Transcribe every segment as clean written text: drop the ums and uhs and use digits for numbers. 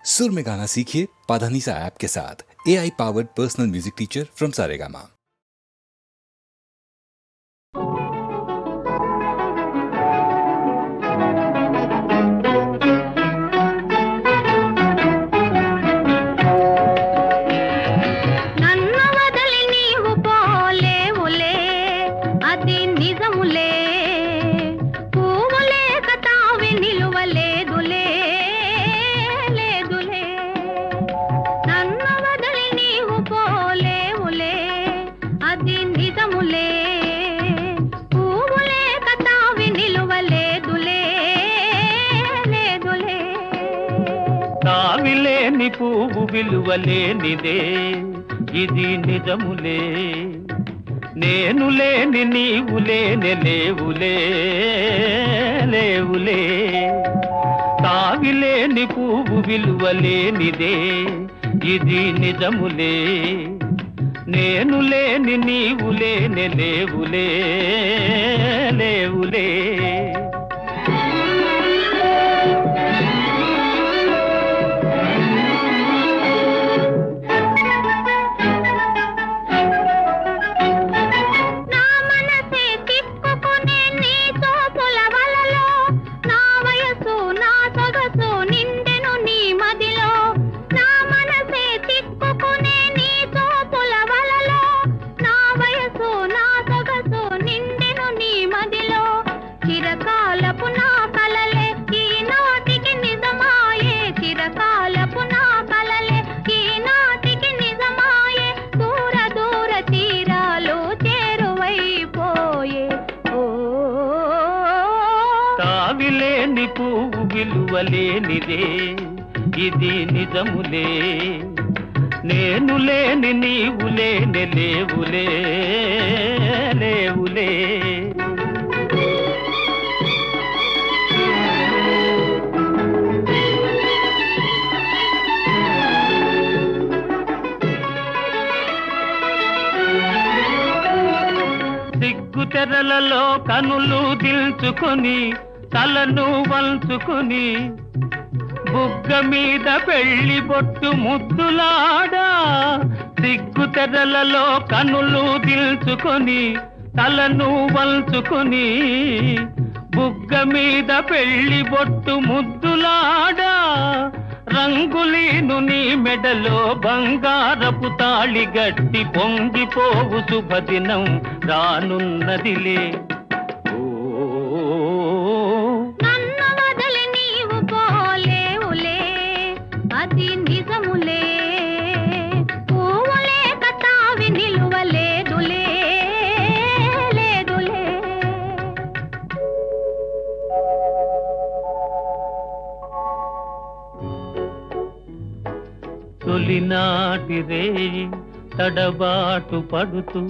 सुर में गाना सीखिए पाधानीसा ऐप के साथ। AI powered personal music teacher from Saregama. తావిలేని పువ్వు విలువలేనిదే ఇది నిజములే, నేను లేని నీవు లేని లేవులే లేవులే. తావిలేని పువ్వు విలువలేనిదే ఇది నిజములే, నేను లేని నీవు లేని లేవులే లేవులే. తావిలేని పువ్వు విలువలేనిదే ఇది నిజములే, నేను లేని నీవు లేని లేవులే లేవులే. సిగ్గు తెరలలో కనులు దిల్చుకొని తలను వంచుకొని బుగ్గ మీద పెళ్లి బొట్టు ముద్దులాడా. సిగ్గు తెరలలో కనులు దిల్చుకొని తలను వంచుకొని బుగ్గ మీద పెళ్లి బొట్టు ముద్దులాడా. రంగులీను నీ మెడలో బంగారపు తాళి గట్టి పొంగిపోవు శుభదినం రానున్నదిలే. తొలినాటి రేయి తడబాటు పడుతూ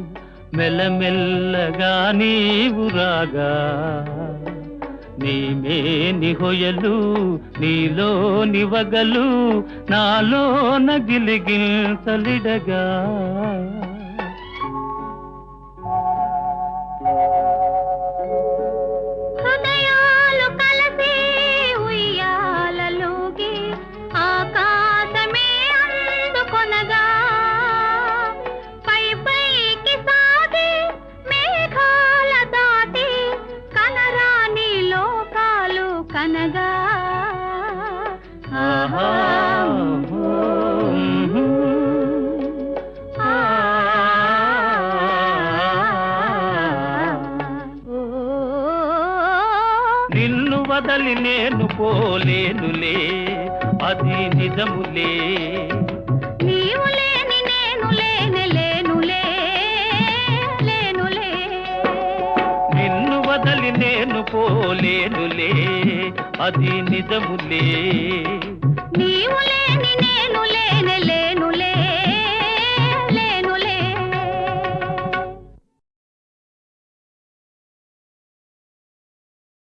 మెల్లమెల్లగా నీవు రాగా, నీమేని హొయలు నీలోని వగలు నాలోన గిలిగించలిడగా. నిన్ను వదలి నేను పోలేనులే అది నిజములే, నీవు లేని నేను లేని లేనులే లేనులే. నిన్ను వదలి నేను పోలేనులే అది నిజములే, నీవు